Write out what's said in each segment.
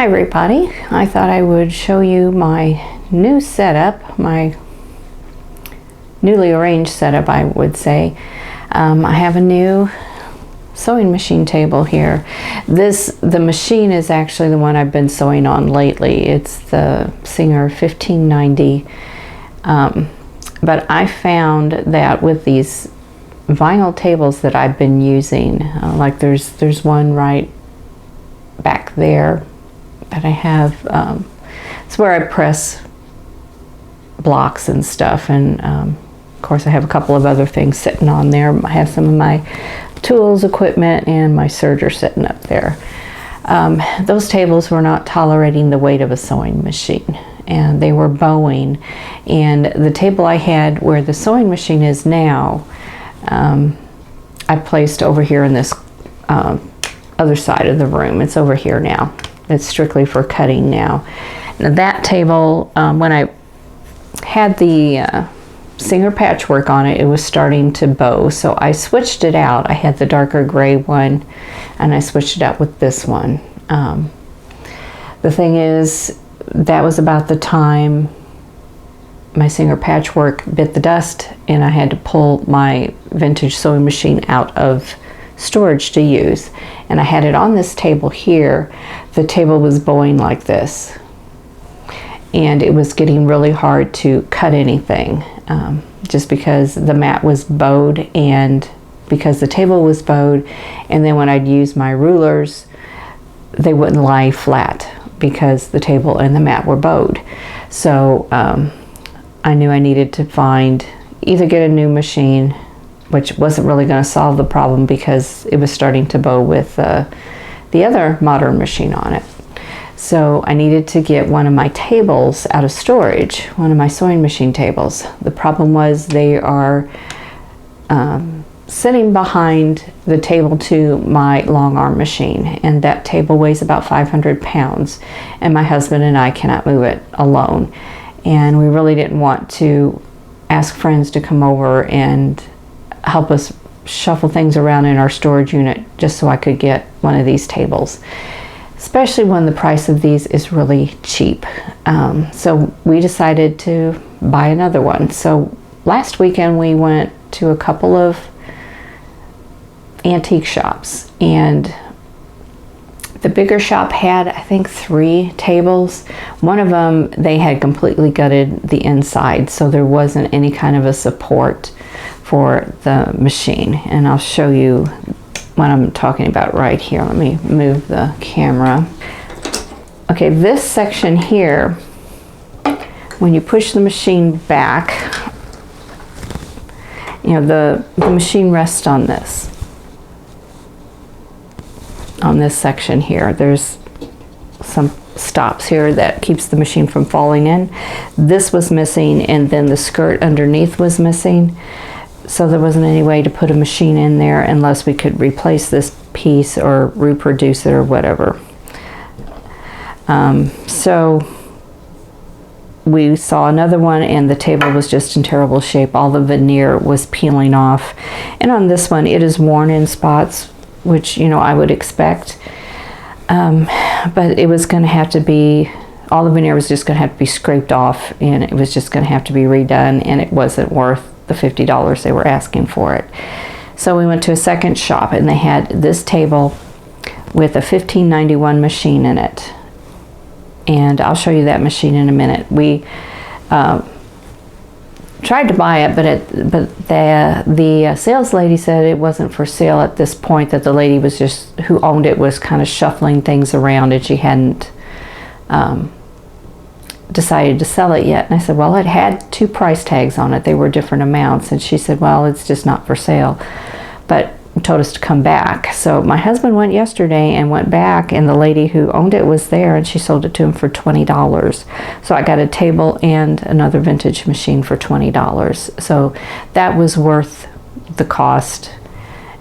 Hi everybody, I thought I would show you my new setup, my newly arranged setup I would say. I have a new sewing machine table here. The machine is actually the one I've been sewing on lately. It's the Singer 1590. But I found that with these vinyl tables that I've been using, like there's one right back there that I have, it's where I press blocks and stuff, and of course I have a couple of other things sitting on there. I have some of my tools, equipment, and my serger sitting up there. Those tables were not tolerating the weight of a sewing machine, and they were bowing, and the table I had where the sewing machine is now, I placed over here in this other side of the room. It's over here now. It's strictly for cutting now. Now that table, when I had the Singer patchwork on it, it was starting to bow, so I switched it out. I had the darker gray one, and I switched it out with this one. The thing is, that was about the time my Singer patchwork bit the dust, and I had to pull my vintage sewing machine out of storage to use, and I had it on this table here. The table was bowing like this, and it was getting really hard to cut anything, just because the mat was bowed and because the table was bowed, and then when I'd use my rulers, they wouldn't lie flat because the table and the mat were bowed. So I knew I needed to either get a new machine, which wasn't really going to solve the problem because it was starting to bow with the other modern machine on it. So I needed to get one of my tables out of storage, one of my sewing machine tables. The problem was they are sitting behind the table to my long arm machine, and that table weighs about 500 pounds, and my husband and I cannot move it alone. And we really didn't want to ask friends to come over and help us shuffle things around in our storage unit just so I could get one of these tables, especially when the price of these is really cheap. So we decided to buy another one. So last weekend we went to a couple of antique shops, and the bigger shop had, I think, 3 tables. One of them, they had completely gutted the inside, so there wasn't any kind of a support for the machine. And I'll show you what I'm talking about right here. Let me move the camera. Okay, this section here, when you push the machine back, you know, the machine rests on this section here. There's some stops here that keeps the machine from falling in. This was missing, and then the skirt underneath was missing. So there wasn't any way to put a machine in there unless we could replace this piece or reproduce it or whatever. So we saw another one, and the table was just in terrible shape. All the veneer was peeling off. And on this one, it is worn in spots, which, you know, I would expect. But it was going to have to be, all the veneer was just going to have to be scraped off, and it was just going to have to be redone, and it wasn't worth the $50 they were asking for it. So we went to a second shop, and they had this table with a 1591 machine in it. And I'll show you that machine in a minute. We tried to buy it, but the sales lady said it wasn't for sale at this point, that the lady was just, who owned it, was kind of shuffling things around, and she hadn't decided to sell it yet. And I said, well, it had 2 price tags on it. They were different amounts. And she said, well, it's just not for sale, but told us to come back. So my husband went yesterday and went back, and the lady who owned it was there, and she sold it to him for $20. So I got a table and another vintage machine for $20. So that was worth the cost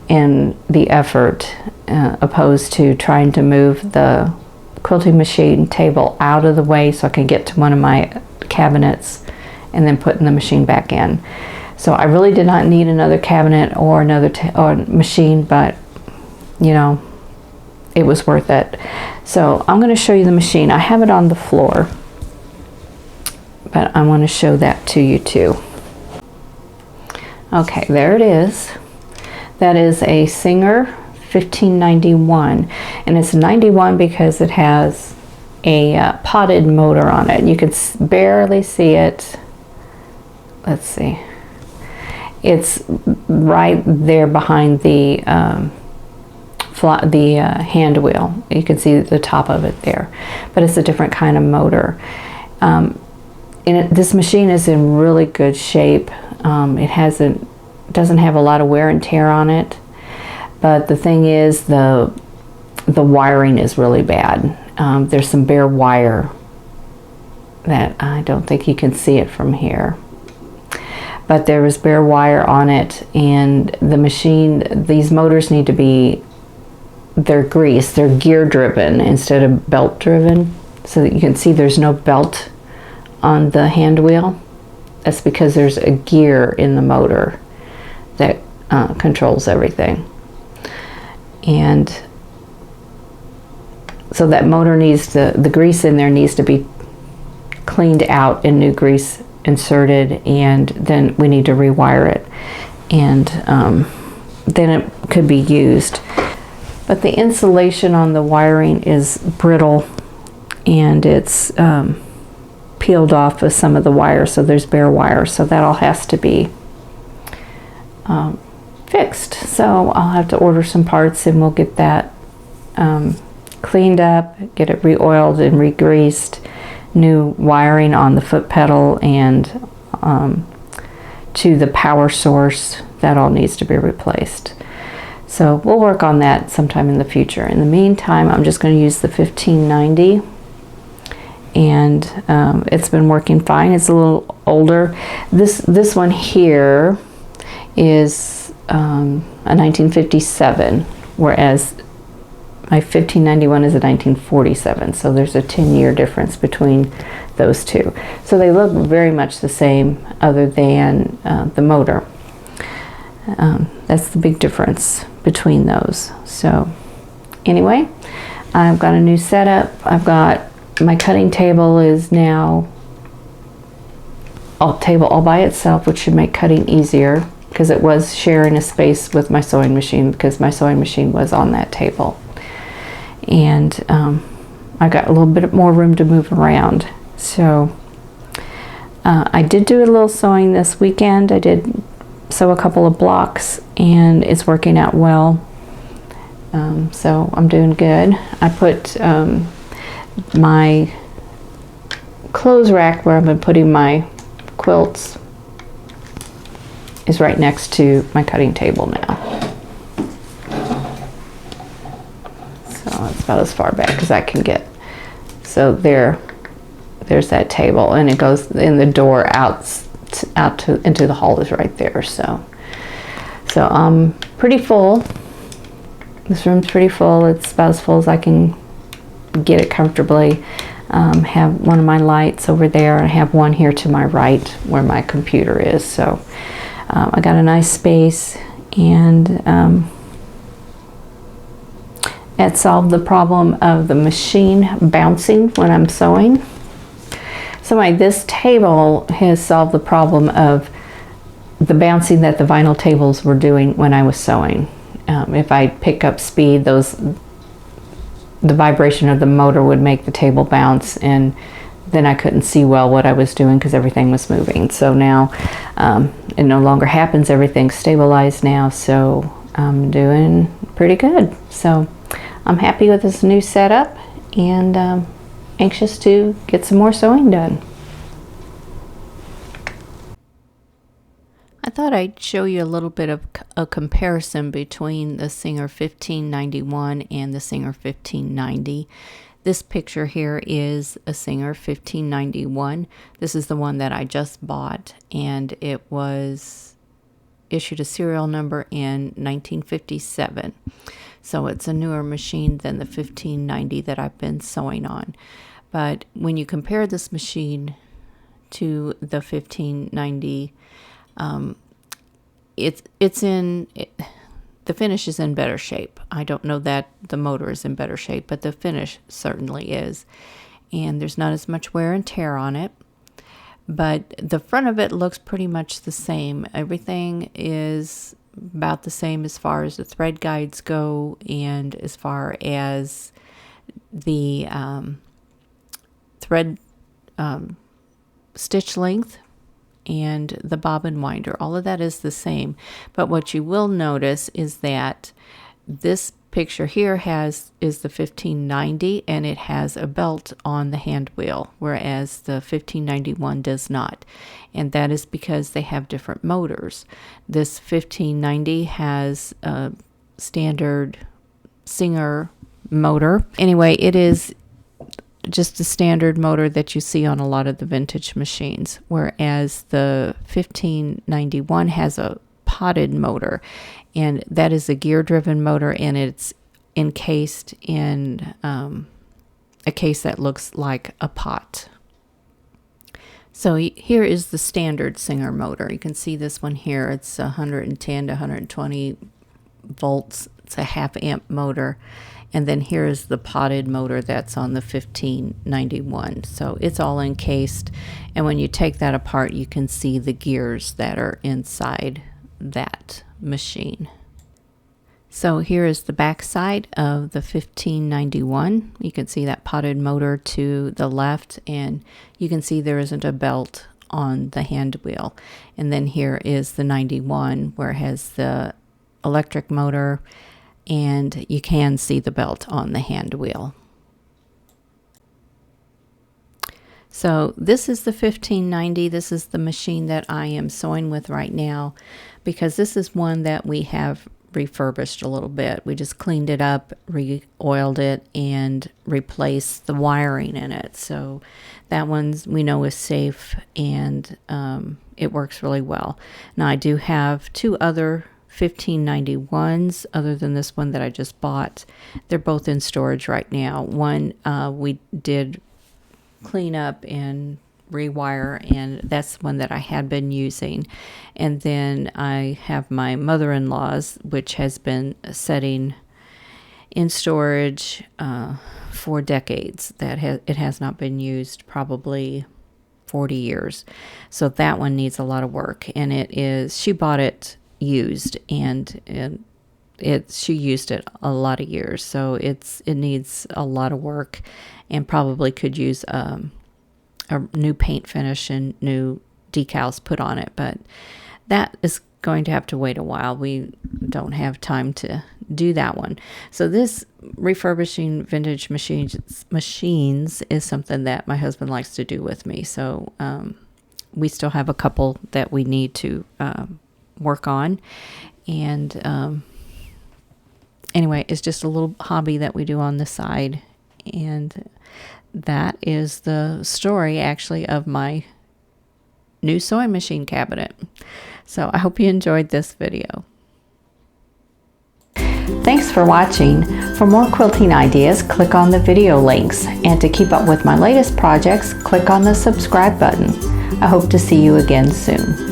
and the effort, opposed to trying to move the quilting machine table out of the way so I can get to one of my cabinets and then putting the machine back in. So I really did not need another cabinet or another machine, but you know, it was worth it. So I'm going to show you the machine. I have it on the floor, but I want to show that to you too. Okay, there it is. That is a Singer 1591, and it's 91 because it has a potted motor on it. You can barely see it. Let's see. It's right there behind the hand wheel. You can see the top of it there, but it's a different kind of motor. This machine is in really good shape. It doesn't have a lot of wear and tear on it, but the thing is the wiring is really bad. There's some bare wire that I don't think you can see it from here, but there was bare wire on it, and the machine, these motors need to be, they're greased, they're gear driven instead of belt driven, so that you can see there's no belt on the hand wheel. That's because there's a gear in the motor that controls everything. And so that motor needs the grease in there needs to be cleaned out and new grease inserted, and then we need to rewire it, and then it could be used. But the insulation on the wiring is brittle, and it's peeled off of some of the wire, so there's bare wire, so that all has to be fixed. So I'll have to order some parts, and we'll get that cleaned up, get it re-oiled and re-greased, new wiring on the foot pedal and to the power source. That all needs to be replaced. So we'll work on that sometime in the future. In the meantime, I'm just going to use the 1590, and it's been working fine. It's a little older. This one here is a 1957, whereas my 1591 is a 1947, so there's a 10-year difference between those two. So they look very much the same, other than the motor. That's the big difference between those. So anyway, I've got a new setup. I've got my cutting table is now a table all by itself, which should make cutting easier, because it was sharing a space with my sewing machine, because my sewing machine was on that table. And I got a little bit more room to move around. So I did do a little sewing this weekend. I did sew a couple of blocks, and it's working out well. So I'm doing good. I put my clothes rack where I've been putting my quilts is right next to my cutting table now. So it's about as far back as I can get. So there's that table, and it goes in the door into the hall is right there. So I'm pretty full. This room's pretty full. It's about as full as I can get it comfortably. Have one of my lights over there, and I have one here to my right where my computer is. So I got a nice space, and it solved the problem of the machine bouncing when I'm sewing. So this table has solved the problem of the bouncing that the vinyl tables were doing when I was sewing. If I pick up speed, the vibration of the motor would make the table bounce, and then I couldn't see well what I was doing because everything was moving. So now it no longer happens. Everything's stabilized now, so I'm doing pretty good. So I'm happy with this new setup, and anxious to get some more sewing done. I thought I'd show you a little bit of a comparison between the Singer 1591 and the Singer 1590. This picture here is a Singer 1591. This is the one that I just bought, and it was issued a serial number in 1957. So it's a newer machine than the 1590 that I've been sewing on. But when you compare this machine to the 1590, the the finish is in better shape. I don't know that the motor is in better shape, but the finish certainly is. And there's not as much wear and tear on it. But the front of it looks pretty much the same. Everything is about the same as far as the thread guides go, and as far as the thread stitch length and the bobbin winder. All of that is the same. But what you will notice is that this picture here is the 1590, and it has a belt on the hand wheel, whereas the 1591 does not. And that is because they have different motors. This 1590 has a standard Singer motor. Anyway, it is just a standard motor that you see on a lot of the vintage machines, whereas the 1591 has a potted motor, and that is a gear-driven motor, and it's encased in a case that looks like a pot. So here is the standard Singer motor. You can see this one here. It's 110 to 120 volts. It's a half amp motor. And then here is the potted motor that's on the 1591. So it's all encased. And when you take that apart, you can see the gears that are inside that machine. So here is the back side of the 1591. You can see that potted motor to the left, and you can see there isn't a belt on the hand wheel. And then here is the 91, where it has the electric motor, and you can see the belt on the hand wheel. So this is the 1590. This is the machine that I am sewing with right now, because this is one that we have refurbished a little bit. We just cleaned it up, re-oiled it, and replaced the wiring in it. So that one we know is safe, and it works really well. Now I do have two other 1591s other than this one that I just bought. They're both in storage right now. One we did clean up and rewire, and that's the one that I had been using. And then I have my mother-in-law's, which has been sitting in storage for decades. It has not been used probably 40 years. So that one needs a lot of work, and she bought it used, and she used it a lot of years, so it needs a lot of work, and probably could use a new paint finish and new decals put on it, but that is going to have to wait a while. We don't have time to do that one. So this refurbishing vintage machines is something that my husband likes to do with me. So we still have a couple that we need to work on, and anyway, it's just a little hobby that we do on the side. And that is the story, actually, of my new sewing machine cabinet. So I hope you enjoyed this video. Thanks for watching. For more quilting ideas, click on the video links. And to keep up with my latest projects, click on the subscribe button. I hope to see you again soon.